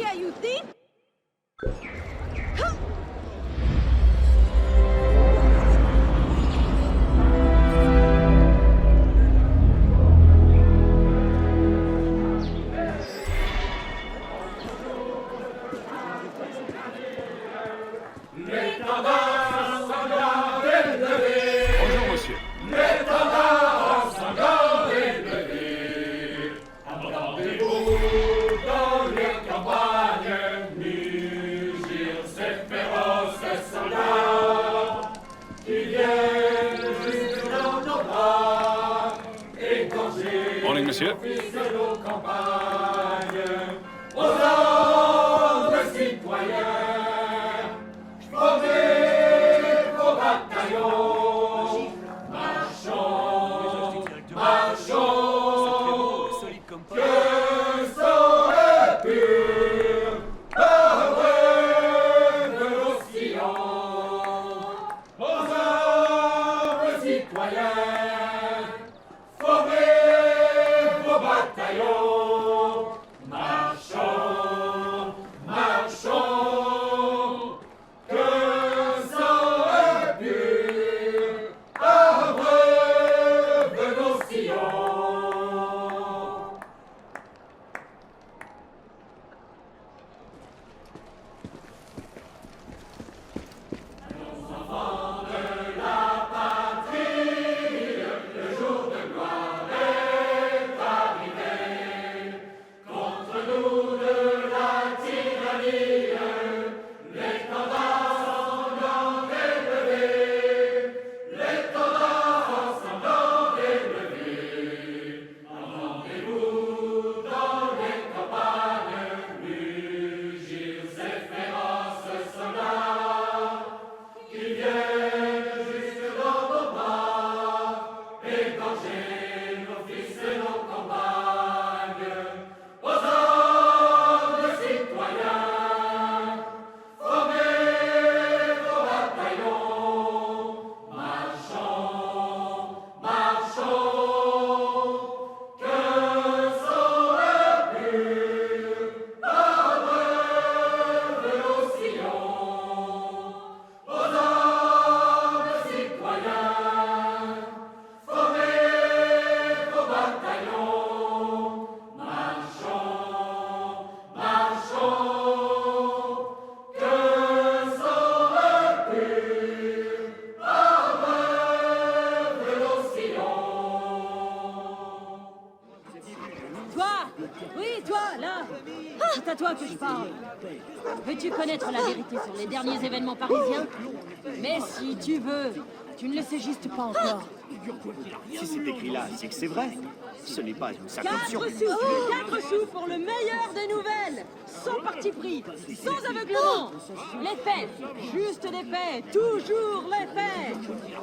care, you thief! Bonjour, monsieur. Morning, monsieur. C'est à toi que je parle. Veux-tu connaître la vérité sur les derniers événements parisiens? Mais si tu veux, tu ne le sais juste pas encore. Si c'est écrit là, c'est que c'est vrai. Ce n'est pas une circonstance. 4 sous pour le meilleur des nouvelles. Sans parti pris, sans aveuglement. Les faits, juste des faits, toujours les faits.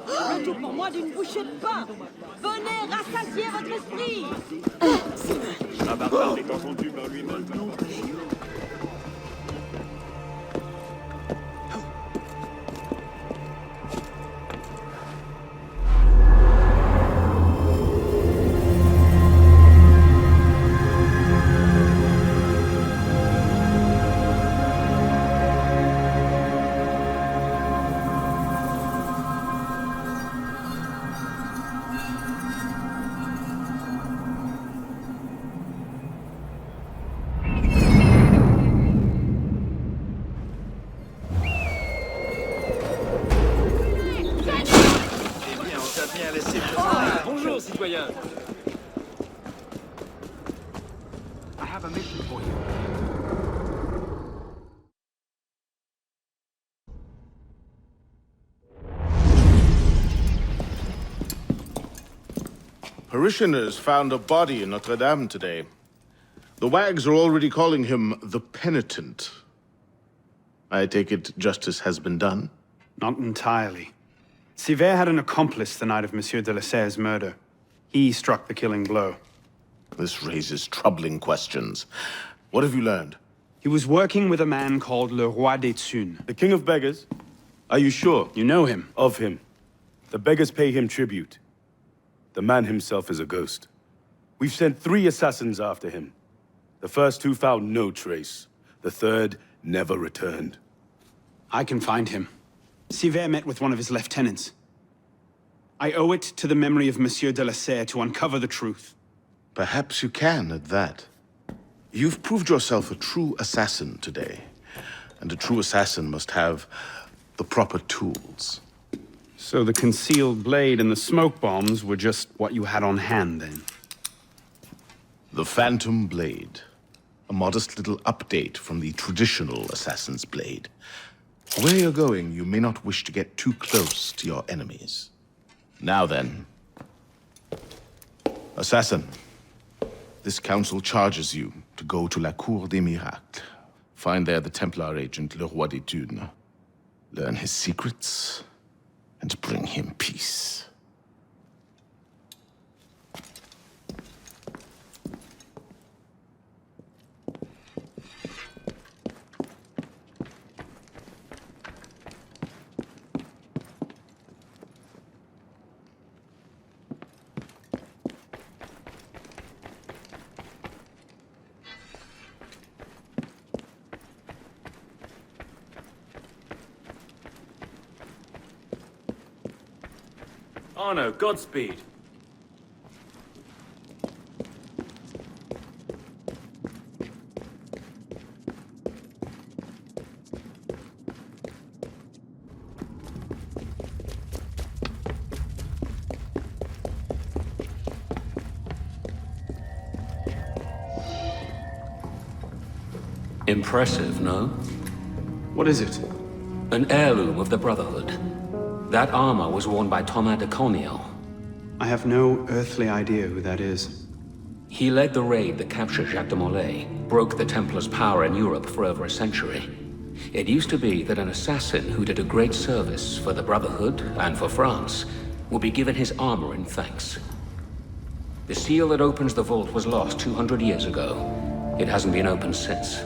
Le tout pour moi d'une bouchée de pain. Venez rassasier votre esprit. Un barbare est entendu par lui-même. Bonjour, citoyen. I have a mission for you. Parishioners found a body in Notre Dame today. The wags are already calling him the Penitent. I take it justice has been done? Not entirely. Serre had an accomplice the night of Monsieur de la Serre's murder. He struck the killing blow. This raises troubling questions. What have you learned? He was working with a man called Le Roi des Thunes. The King of Beggars? Are you sure? You know him? Of him. The beggars pay him tribute. The man himself is a ghost. We've sent 3 assassins after him. The first 2 found no trace. The third never returned. I can find him. Serre met with one of his lieutenants. I owe it to the memory of Monsieur de la Serre to uncover the truth. Perhaps you can at that. You've proved yourself a true assassin today. And a true assassin must have the proper tools. So the concealed blade and the smoke bombs were just what you had on hand, then? The Phantom Blade. A modest little update from the traditional assassin's blade. Where you're going, you may not wish to get too close to your enemies. Now then. Assassin. This council charges you to go to la Cour des Miracles. Find there the Templar agent, Le Roi des Thunes. Learn his secrets, and bring him peace. Arno, Godspeed. Impressive, no? What is it? An heirloom of the Brotherhood. That armor was worn by Thomas de Corniel. I have no earthly idea who that is. He led the raid that captured Jacques de Molay, broke the Templars' power in Europe for over a century. It used to be that an assassin who did a great service for the Brotherhood and for France would be given his armor in thanks. The seal that opens the vault was lost 200 years ago. It hasn't been opened since.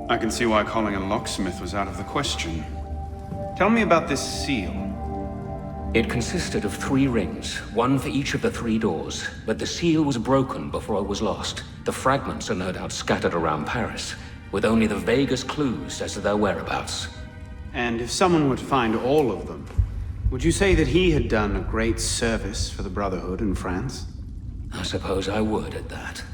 I can see why calling a locksmith was out of the question. Tell me about this seal. It consisted of 3 rings, one for each of the 3 doors, but the seal was broken before it was lost. The fragments are no doubt scattered around Paris, with only the vaguest clues as to their whereabouts. And if someone would find all of them, would you say that he had done a great service for the Brotherhood in France? I suppose I would at that.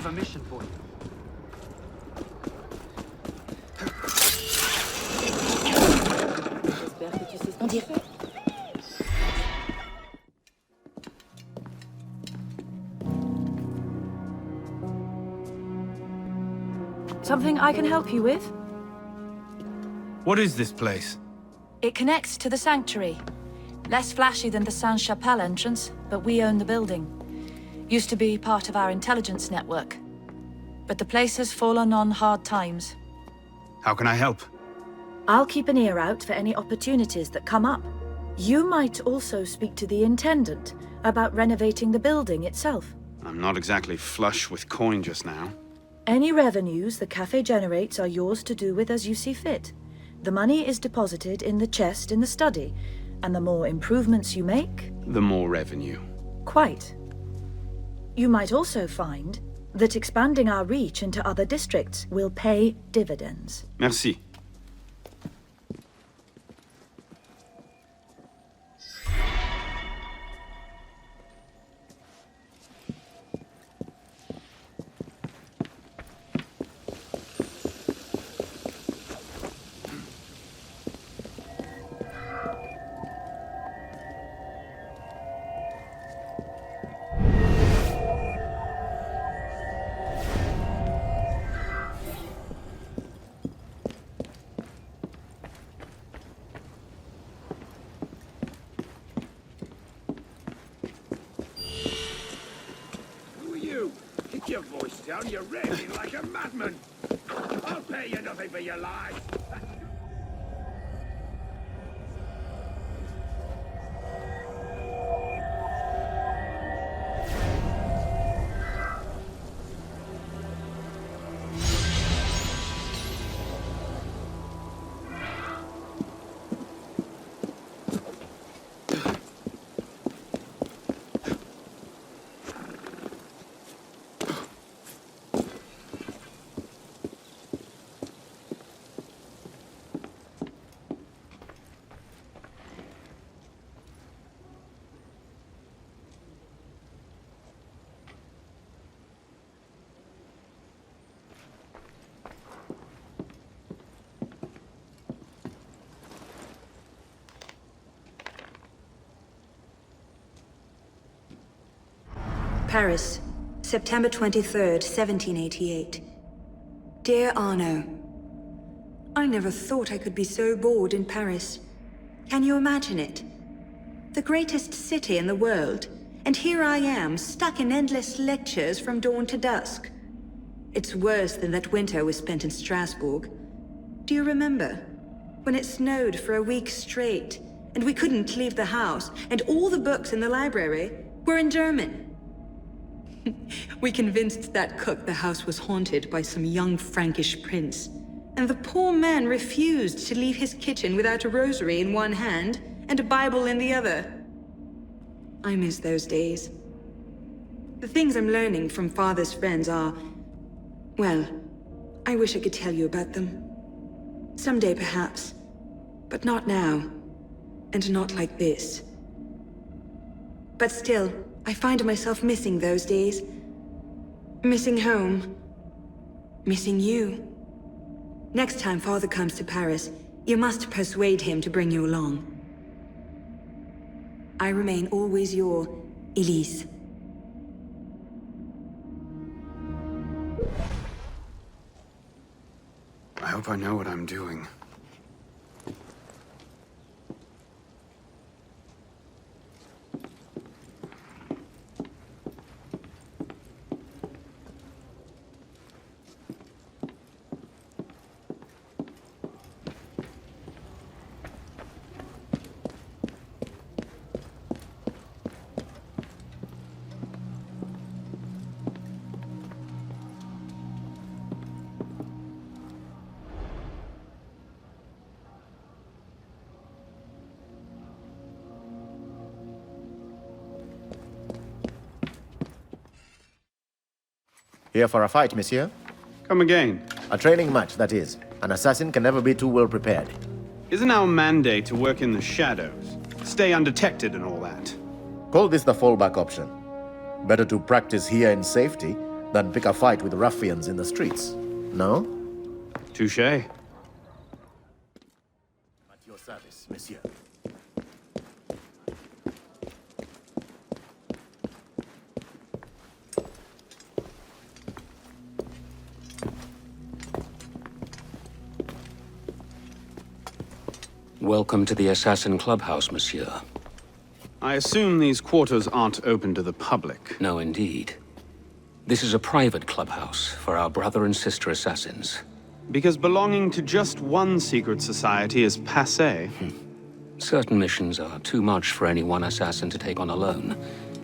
have a mission for you. J'espère que tu sais ce qu'on dirait. Something I can help you with? What is this place? It connects to the sanctuary. Less flashy than the Sainte-Chapelle entrance, but we own the building. Used to be part of our intelligence network. But the place has fallen on hard times. How can I help? I'll keep an ear out for any opportunities that come up. You might also speak to the Intendant about renovating the building itself. I'm not exactly flush with coin just now. Any revenues the cafe generates are yours to do with as you see fit. The money is deposited in the chest in the study, and the more improvements you make... The more revenue. Quite. You might also find that expanding our reach into other districts will pay dividends. Merci. Keep your voice down, you're raving like a madman. I'll pay you nothing for your lies. Paris, September 23rd, 1788. Dear Arno, I never thought I could be so bored in Paris. Can you imagine it? The greatest city in the world, and here I am, stuck in endless lectures from dawn to dusk. It's worse than that winter we spent in Strasbourg. Do you remember? When it snowed for a week straight, and we couldn't leave the house, and all the books in the library were in German. We convinced that cook the house was haunted by some young Frankish prince, and the poor man refused to leave his kitchen without a rosary in one hand and a Bible in the other. I miss those days. The things I'm learning from Father's friends are... well, I wish I could tell you about them. Someday, perhaps. But not now. And not like this. But still, I find myself missing those days. Missing home. Missing you. Next time Father comes to Paris, you must persuade him to bring you along. I remain always your Elise. I hope I know what I'm doing. Here for a fight, monsieur? Come again. A training match, that is. An assassin can never be too well prepared. Isn't our mandate to work in the shadows? Stay undetected and all that? Call this the fallback option. Better to practice here in safety than pick a fight with ruffians in the streets. No? Touché. At your service, monsieur. Welcome to the Assassin Clubhouse, monsieur. I assume these quarters aren't open to the public. No, indeed. This is a private clubhouse for our brother and sister assassins. Because belonging to just one secret society is passé. Certain missions are too much for any one assassin to take on alone.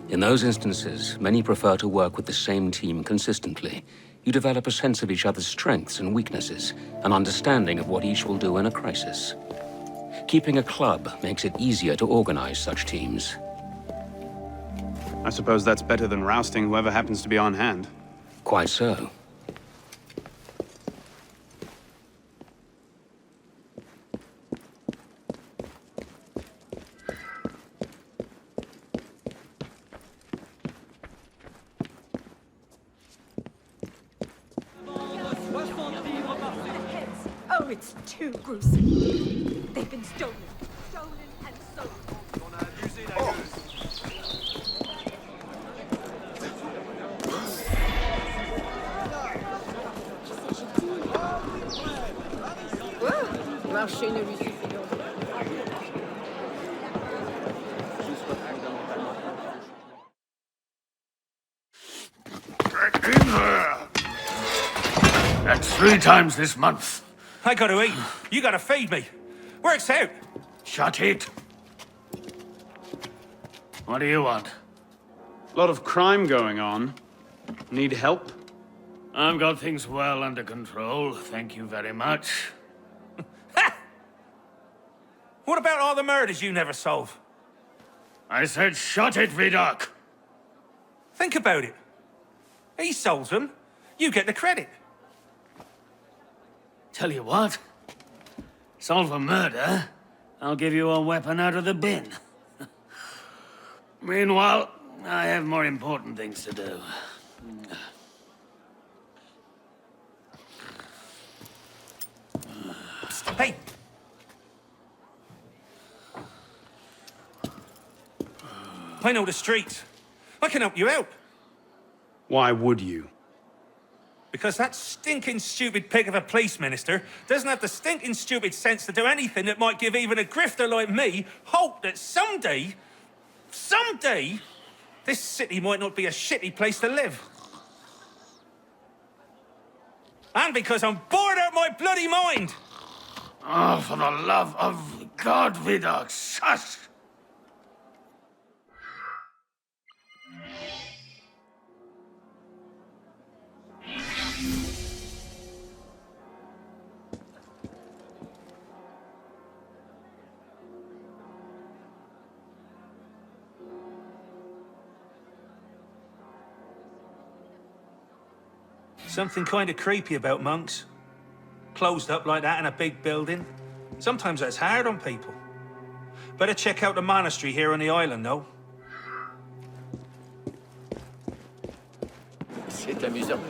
In those instances, many prefer to work with the same team consistently. You develop a sense of each other's strengths and weaknesses, an understanding of what each will do in a crisis. Keeping a club makes it easier to organize such teams. I suppose that's better than rousting whoever happens to be on hand. Quite so. Oh, it's too gruesome. They've been stolen. Stolen and sold. Marcher ne lui suffit donc. Get in there! That's 3 times this month. I gotta eat. You gotta feed me. Works out. Shut it. What do you want? A lot of crime going on. Need help? I've got things well under control, thank you very much. What about all the murders you never solve? I said shut it, Vidoc! Think about it. He solves them. You get the credit. Tell you what. Solve a murder, I'll give you a weapon out of the bin. Meanwhile, I have more important things to do. Hey! I know the streets. I can help you out. Why would you? Because that stinking stupid pig of a police minister doesn't have the stinking stupid sense to do anything that might give even a grifter like me hope that someday, this city might not be a shitty place to live. And because I'm bored out my bloody mind! Oh, for the love of God, Vidoc, shush! Something kind of creepy about monks. Closed up like that in a big building. Sometimes that's hard on people. Better check out the monastery here on the island, though. C'est amusant.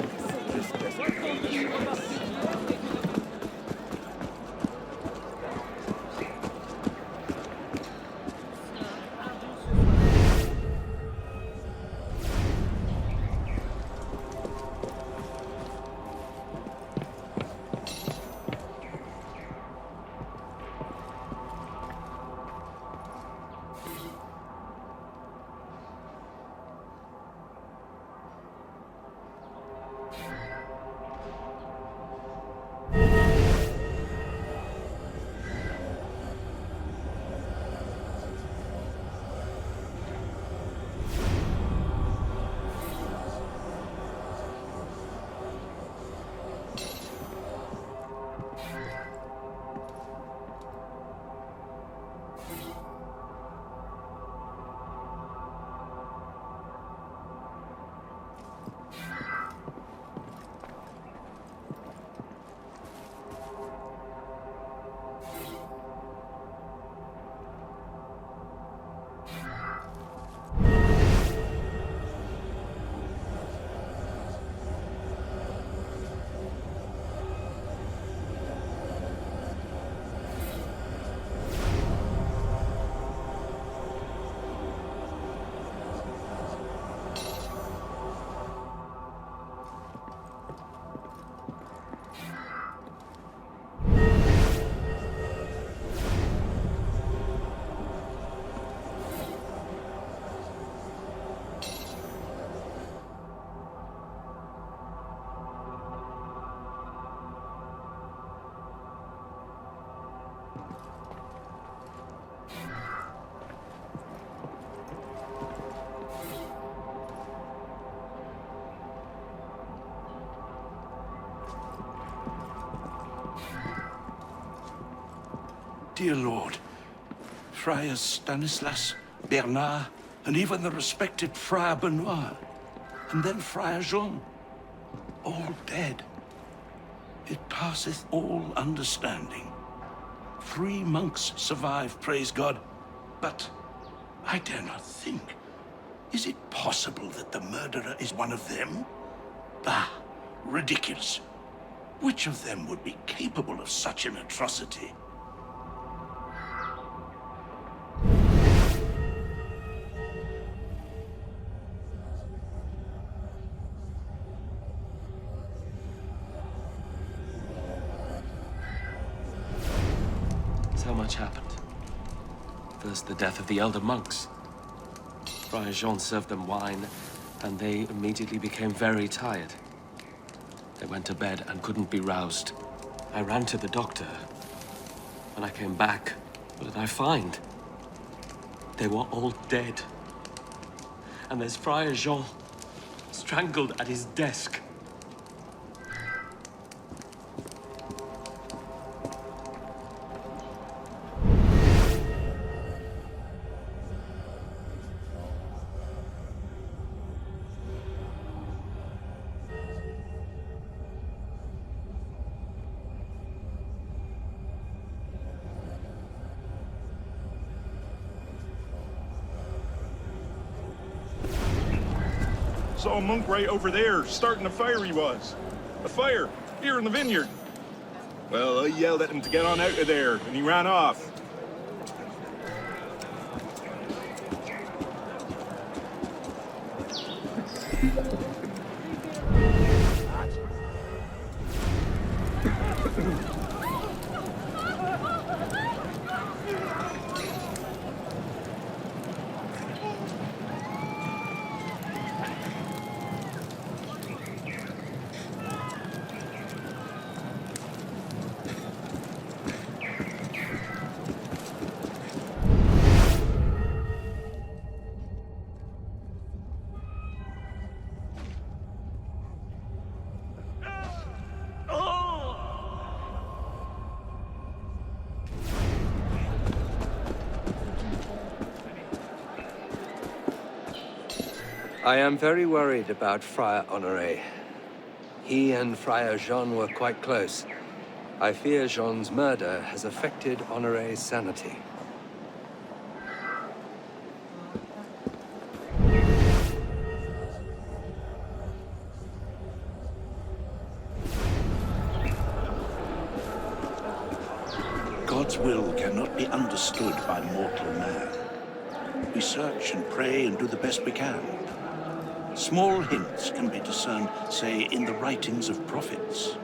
dear lord. Friars Stanislas, Bernard, and even the respected Friar Benoit. And then Friar Jean. All dead. It passeth all understanding. 3 monks survived, praise God. But I dare not think. Is it possible that the murderer is one of them? Bah, ridiculous. Which of them would be capable of such an atrocity? So much happened. First, the death of the elder monks. Friar Jean served them wine, and they immediately became very tired. They went to bed and couldn't be roused. I ran to the doctor. When I came back, what did I find? They were all dead. And there's Friar Jean, strangled at his desk. Saw a monk right over there, starting a fire he was. A fire, here in the vineyard. Well, I yelled at him to get on out of there, and he ran off. I am very worried about Friar Honoré. He and Friar Jean were quite close. I fear Jean's murder has affected Honoré's sanity. God's will cannot be understood by mortal man. We search and pray and do the best we can. Small hints can be discerned, say, in the writings of prophets.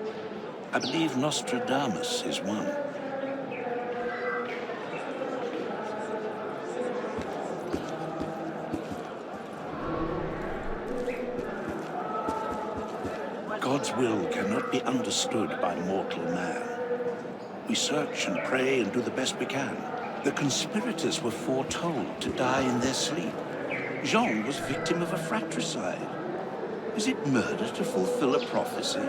I believe Nostradamus is one. God's will cannot be understood by mortal man. We search and pray and do the best we can. The conspirators were foretold to die in their sleep. Jean was victim of a fratricide. Is it murder to fulfill a prophecy?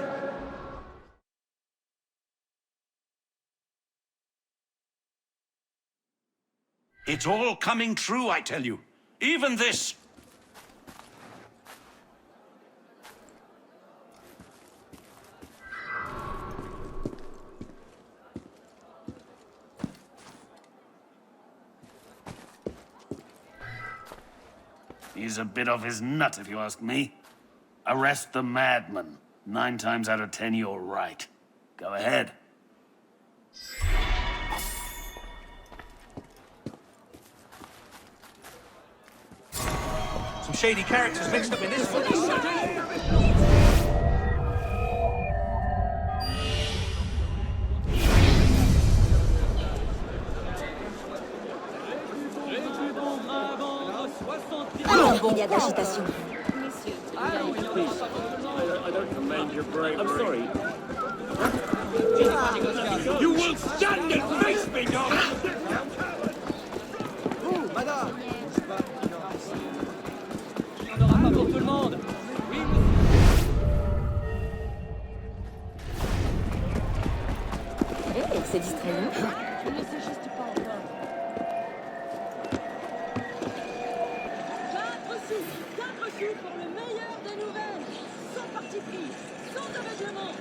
It's all coming true, I tell you. Even this. He's a bit off his nut, if you ask me. Arrest the madman. 9 times out of 10, you're right. Go ahead. Some shady characters mixed up in this one. Il y a de l'agitation. I don't commend your bravery. I'm sorry. You will stand and face me, dog! Vous, madame! Il n'y en aura pas pour tout le monde. Oui, monsieur. Hé, c'est distrayant. Je ne sais juste pas. sous pour le meilleur des nouvelles, sans parti pris, sans aveuglement.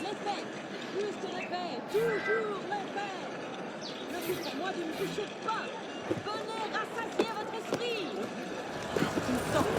Les faits, juste les faits, toujours les faits. Le tout pour moi d'une bouchée de pain. Venez rassasier votre esprit. C'est une sorte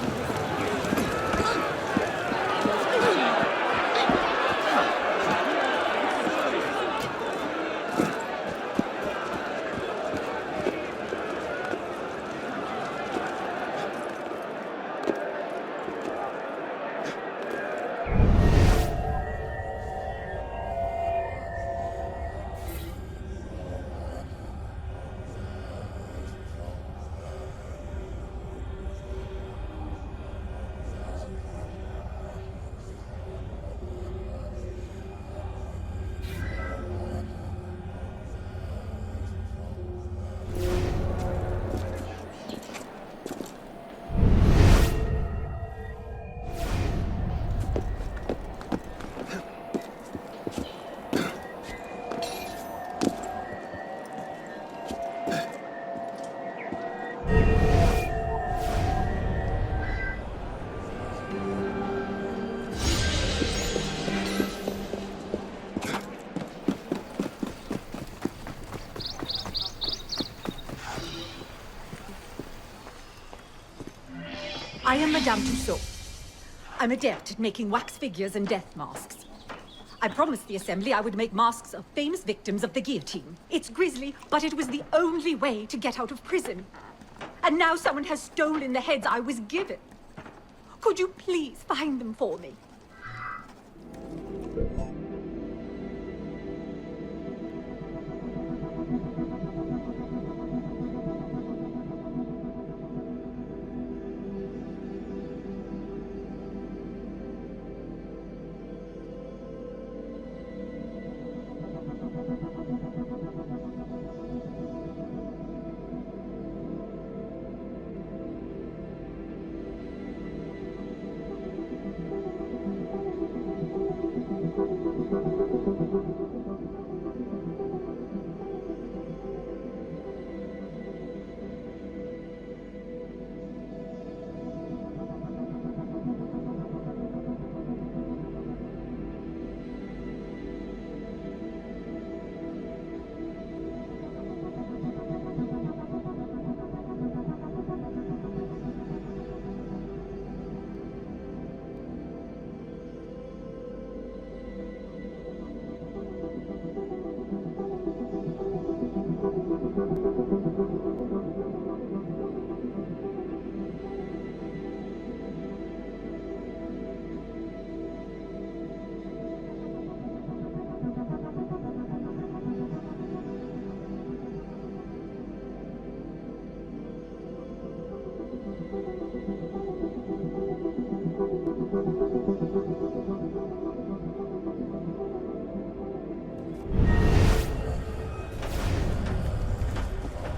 I am Madame Tussaud. I'm adept at making wax figures and death masks. I promised the Assembly I would make masks of famous victims of the guillotine. It's grisly, but it was the only way to get out of prison. And now someone has stolen the heads I was given. Could you please find them for me?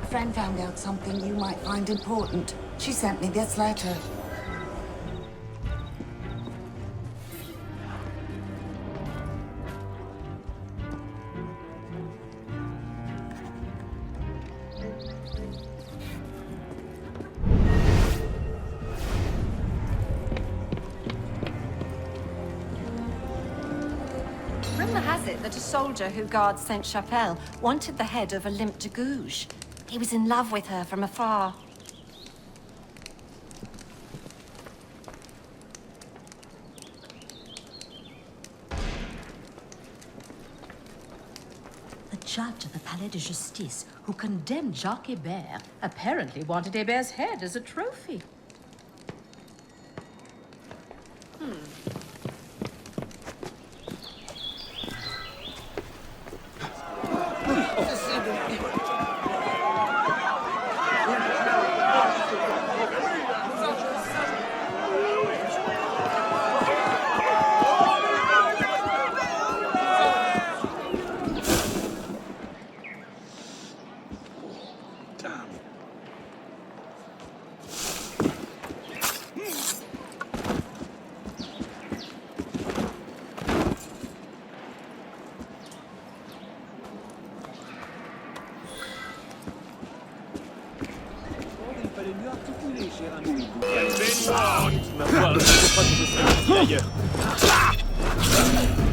A friend found out something you might find important. She sent me this letter. Rumor has it that a soldier who guards Sainte-Chapelle wanted the head of a limp de Gouges. He was in love with her from afar. The judge of the Palais de Justice who condemned Jacques Hébert apparently wanted Hébert's head as a trophy.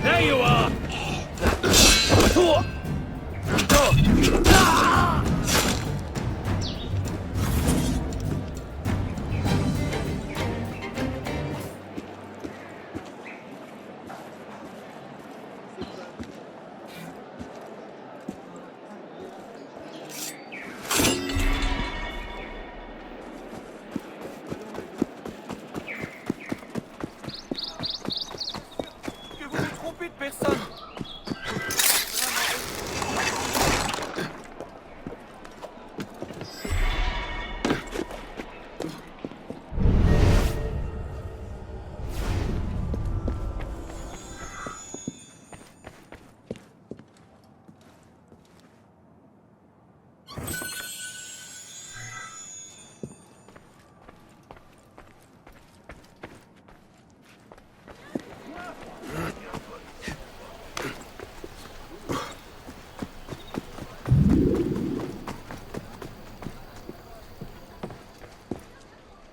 There you are!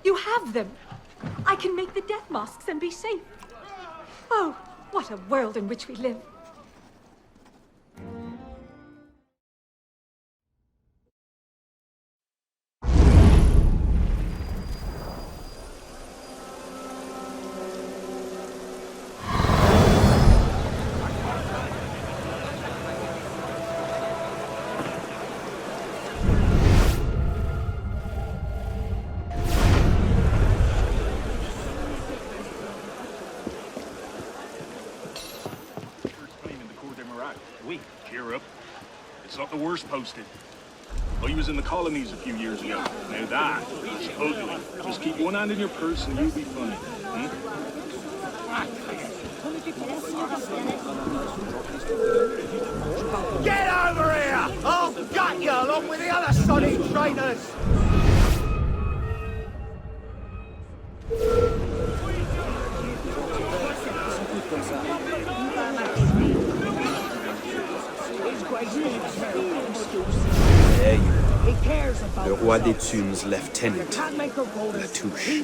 You have them! I can make the death masks and be safe. Oh, what a world in which we live. Cheer up. It's not the worst posted. I was in the colonies a few years ago. Now that is ugly. Just keep one hand in your purse and you'll be fine. Get over here! I'll gut you along with the other soddy traitors! There you are. Le roi des Thunes, lieutenant. La touche.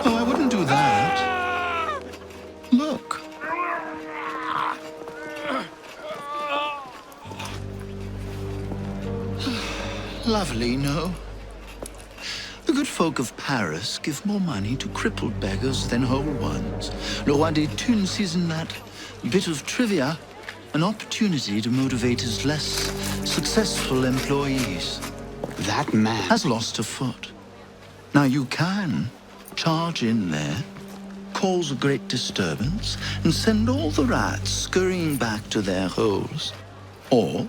Oh, I wouldn't do that. Look. Lovely, no? The good folk of Paris give more money to crippled beggars than whole ones. Le Roi des Thunes sees in that bit of trivia an opportunity to motivate his less successful employees. That man has lost a foot. Now you can charge in there, cause a great disturbance, and send all the rats scurrying back to their holes. Or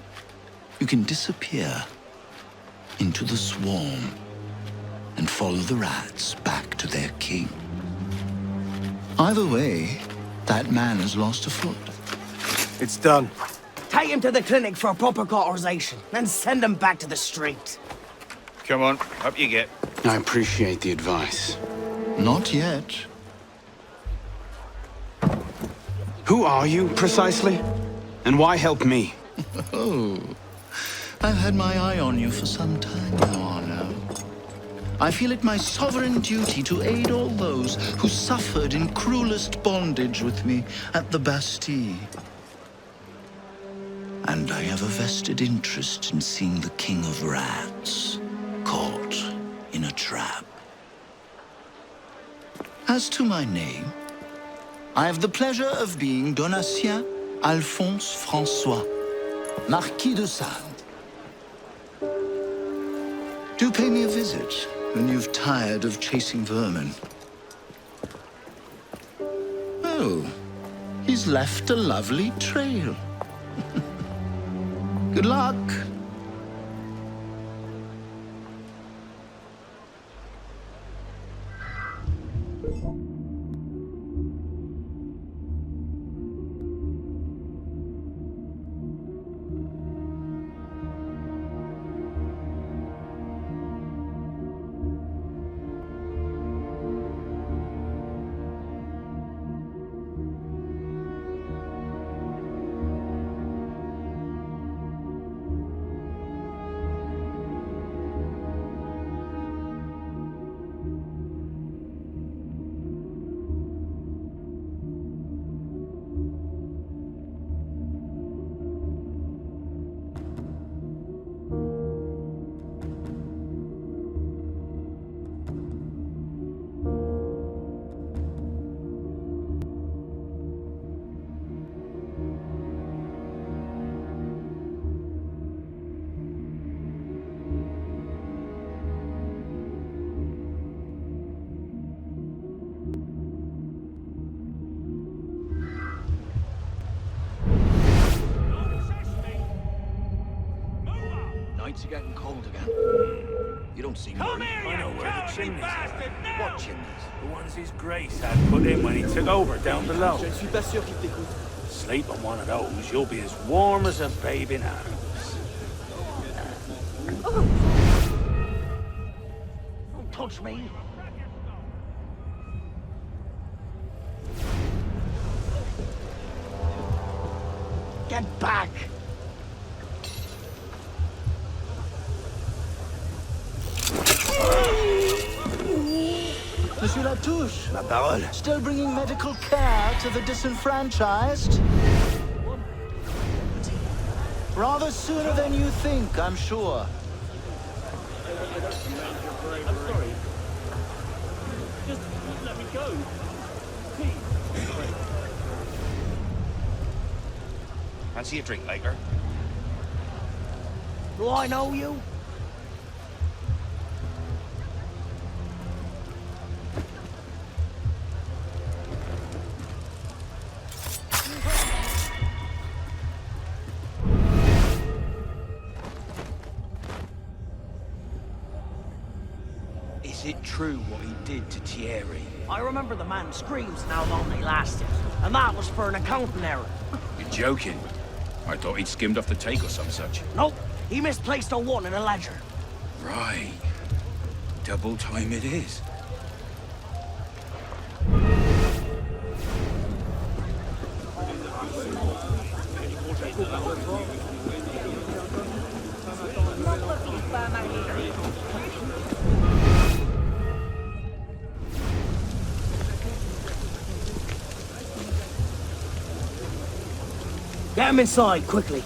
you can disappear into the swarm and follow the rats back to their king. Either way, that man has lost a foot. It's done. Take him to the clinic for a proper cauterization, then send him back to the streets. Come on, up you get. I appreciate the advice. Not yet. Who are you, precisely? And why help me? Oh, I've had my eye on you for some time now, Arno. I feel it my sovereign duty to aid all those who suffered in cruelest bondage with me at the Bastille. And I have a vested interest in seeing the King of Rats caught in a trap. As to my name, I have the pleasure of being Donatien Alphonse François, Marquis de Sade. Do pay me a visit when you've tired of chasing vermin. Oh, he's left a lovely trail. Good luck. nights are getting cold again. You don't seem Come worried. here, you I know where the cowardly chimneys bastard, are. now! What chimneys? The ones his Grace had put in when he took over down below. Je ne suis pas sûr qu'il t'écoute. Sleep on one of those, you'll be as warm as a babe in arms. Don't touch me. Get back! Monsieur Latouche. Ma parole. Still bringing medical care to the disenfranchised? Rather sooner than you think, I'm sure. I'm sorry. Just let me go. Fancy a drink later? Do I know you? Is it true what he did to Thierry? I remember the man's screams and how long they lasted. And that was for an accounting error. You're joking. I thought he'd skimmed off the take or some such. Nope. He misplaced a 1 in a ledger. Right. Double time it is. Get him inside, quickly.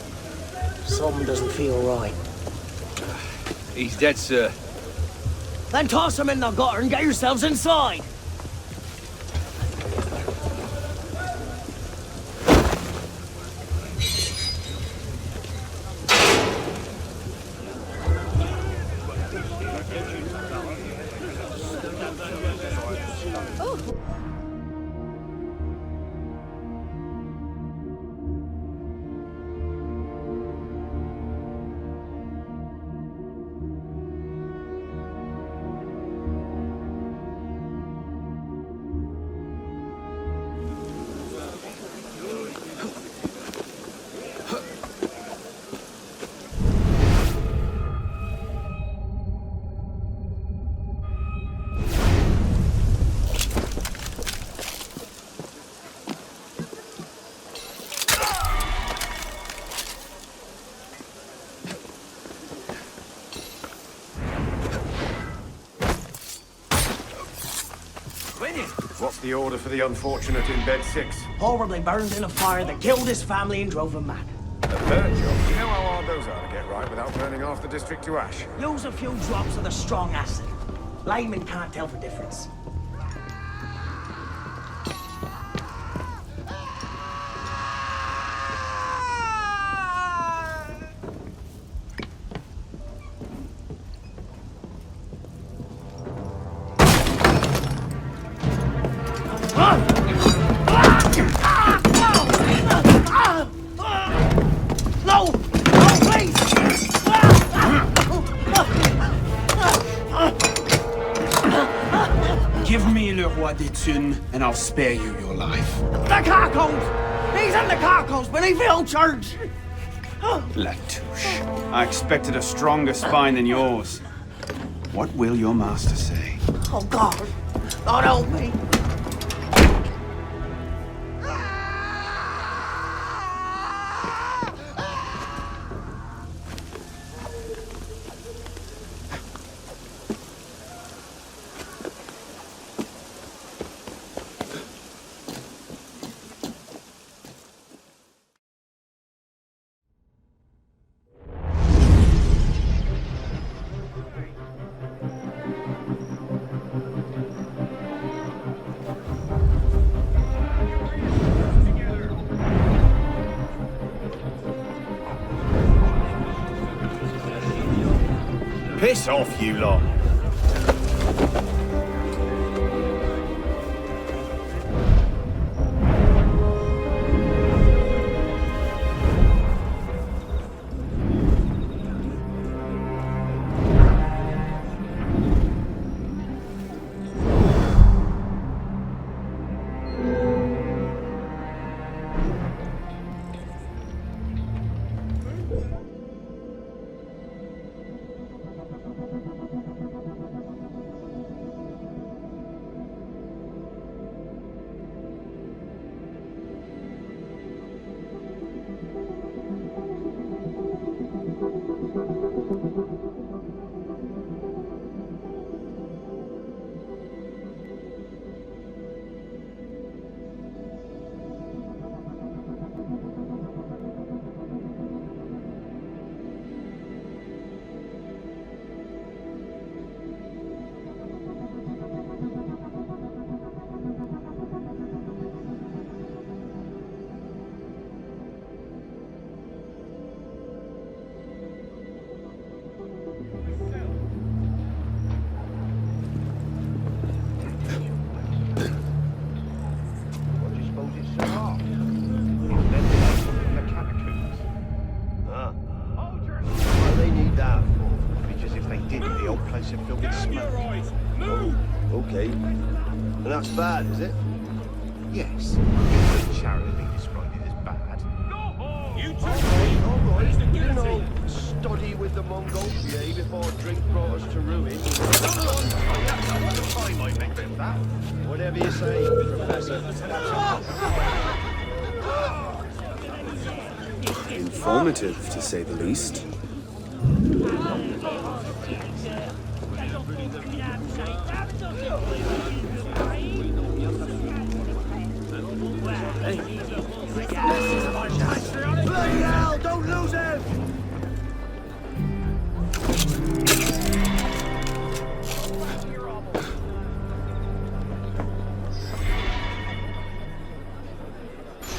Something doesn't feel right. He's dead, sir. Then toss him in the gutter and get yourselves inside. What's the order for the unfortunate in bed 6? Horribly burned in a fire that killed his family and drove him mad. A burn job? You know how hard those are to get right without burning half the district to ash? Use a few drops of the strong acid. Laymen can't tell the difference. Give me Le Roi des Thunes, and I'll spare you your life. The carcos! He's in the carcos beneath the old church! Latouche, I expected a stronger spine than yours. What will your master say? Oh, God. Lord help me. Piss off, you lot. place are filled with smoke. Move! Okay. And that's bad, is it? Yes. You charitably described it as bad. You All right. You know, study with the Mongols, yeah, before drink brought us to ruin. I might make a bit of that. Whatever you say, Professor. Informative, to say the least. Bloody hell, don't lose him!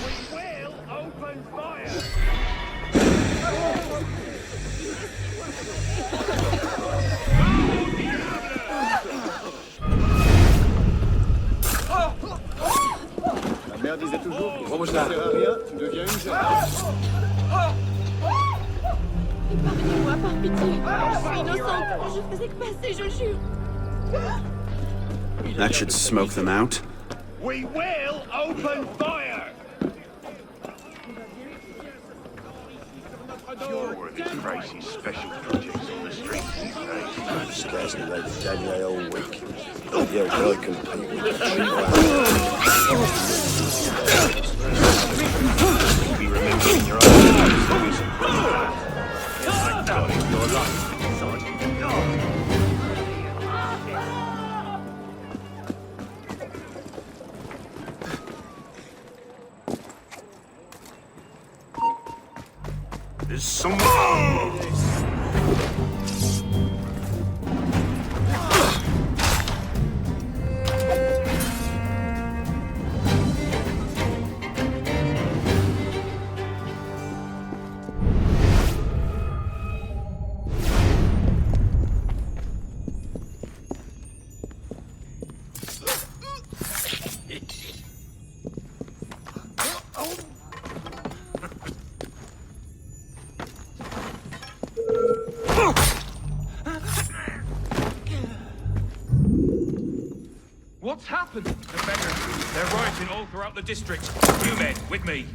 We will open fire! La mère disait toujours que What was si that? tu ne fais rien, tu deviens une gérante. Pardonnez-moi, par pitié. Je suis innocente. Je faisais que passer, je jure. That should smoke them out. We will open fire! You're one of these crazy special projects on the streets these days. I'm scarcely laid a day all week. Yeah, I compete with the cheap You'll be remembering your own life. There'll be some pretty bad. Thank God it's your life, Sergeant. There's someone... What's happened? The beggars. They're rioting all throughout the district. You men, with me.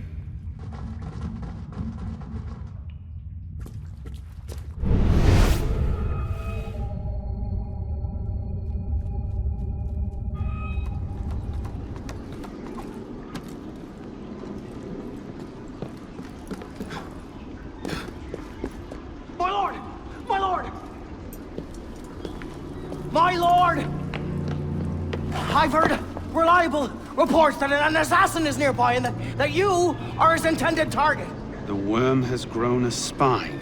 My lord! My lord! My lord! I've heard reliable reports that an assassin is nearby and that you are his intended target. The worm has grown a spine.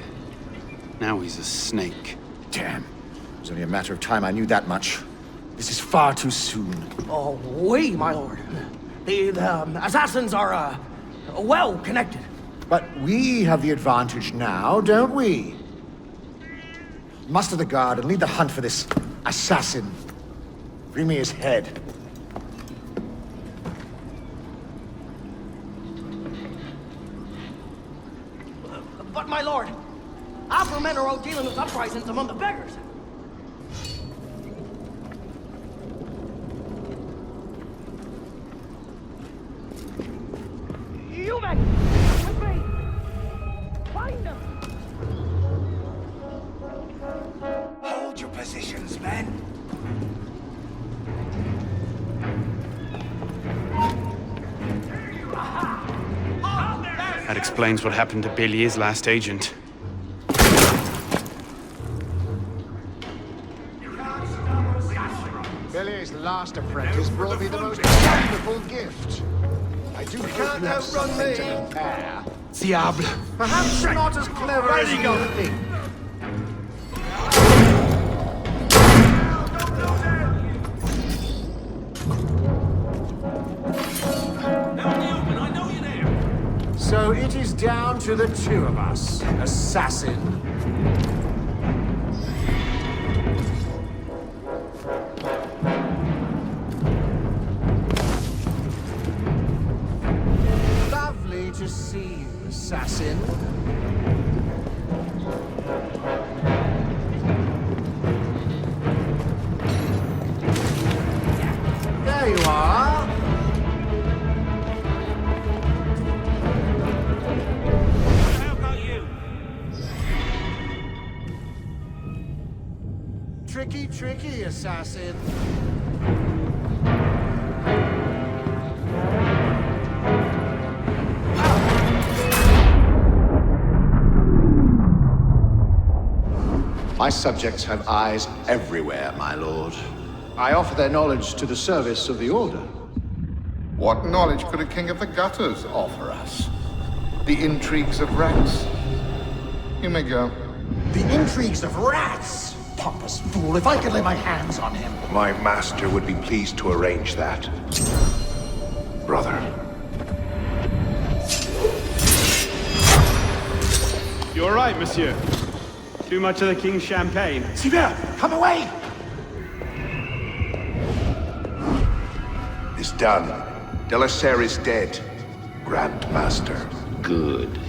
Now he's a snake. Damn. It was only a matter of time I knew that much. This is far too soon. Oh, oui, my lord. The assassins are, well connected. But we have the advantage now, don't we? Muster the guard and lead the hunt for this assassin. Bring me his head. But my lord, our men are out dealing with uprisings among the beggars. You men, with me. Find them. Hold your positions, men. That explains what happened to Bellier's last agent. Bellier's last apprentice brought me the most wonderful gift. I do hope you have something to compare. Diable! Perhaps you're not as clever as you think. So it is down to the two of us, assassin. Lovely to see you, assassin. tricky, tricky, assassin. My subjects have eyes everywhere, my lord. I offer their knowledge to the service of the Order. What knowledge could a king of the gutters offer us? The intrigues of rats? You may go. The intrigues of rats! Pompous fool, if I could lay my hands on him. My master would be pleased to arrange that. Brother. You're right, monsieur. Too much of the king's champagne. Sylvain, come away! It's done. De la Serre is dead. Grand Master. Good.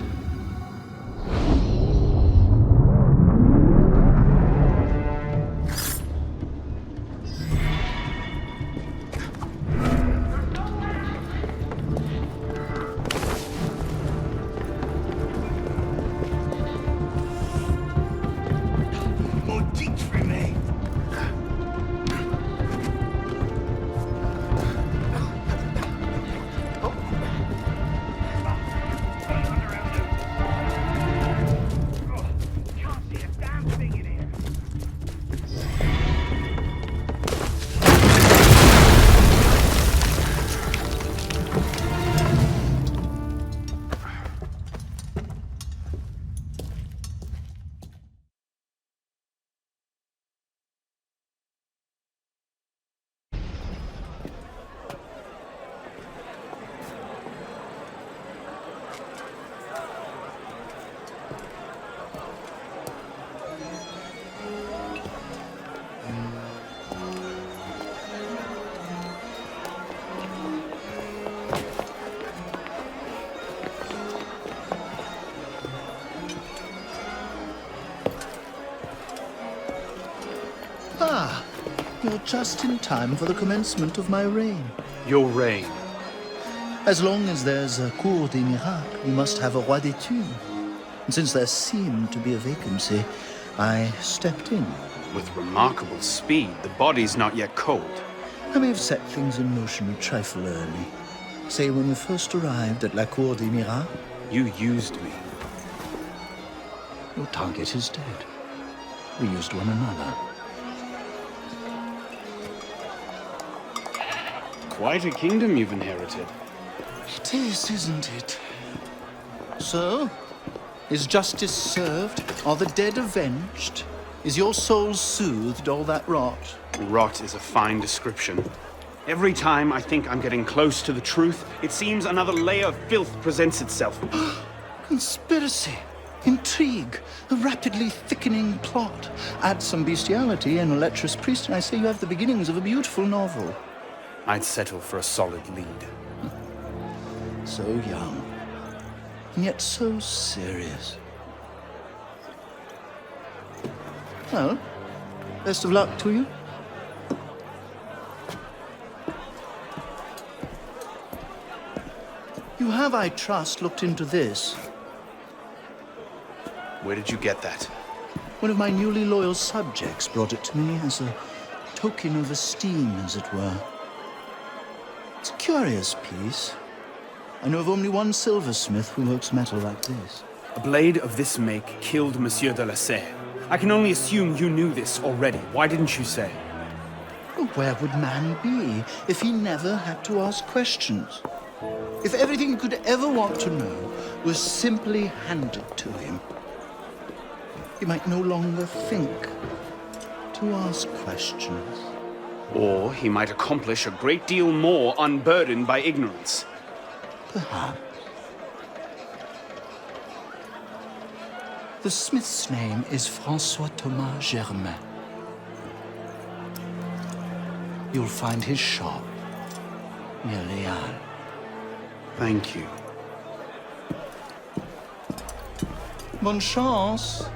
Ah, you're just in time for the commencement of my reign. Your reign? As long as there's a Cour des Miracles, we must have a Roi des Thunes. And since there seemed to be a vacancy, I stepped in. With remarkable speed. The body's not yet cold. I may have set things in motion a trifle early. Say, when you first arrived at la Cour des Miracles... You used me. Your target is dead. We used one another. Quite a kingdom you've inherited. It is, isn't it? So, is justice served? Are the dead avenged? Is your soul soothed, all that rot? Rot is a fine description. Every time I think I'm getting close to the truth, it seems another layer of filth presents itself. Conspiracy, intrigue, a rapidly thickening plot. Add some bestiality and a lecherous priest, and I say you have the beginnings of a beautiful novel. I'd settle for a solid lead. So young, and yet so serious. Well, best of luck to you. You have, I trust, looked into this. Where did you get that? One of my newly loyal subjects brought it to me as a token of esteem, as it were. It's a curious piece. I know of only one silversmith who works metal like this. A blade of this make killed Monsieur de la Serre. I can only assume you knew this already. Why didn't you say? Well, where would man be if he never had to ask questions? If everything he could ever want to know was simply handed to him, he might no longer think to ask questions. Or he might accomplish a great deal more unburdened by ignorance. Perhaps. The smith's name is François Thomas Germain. You'll find his shop near Léal. Thank you. Bonne chance.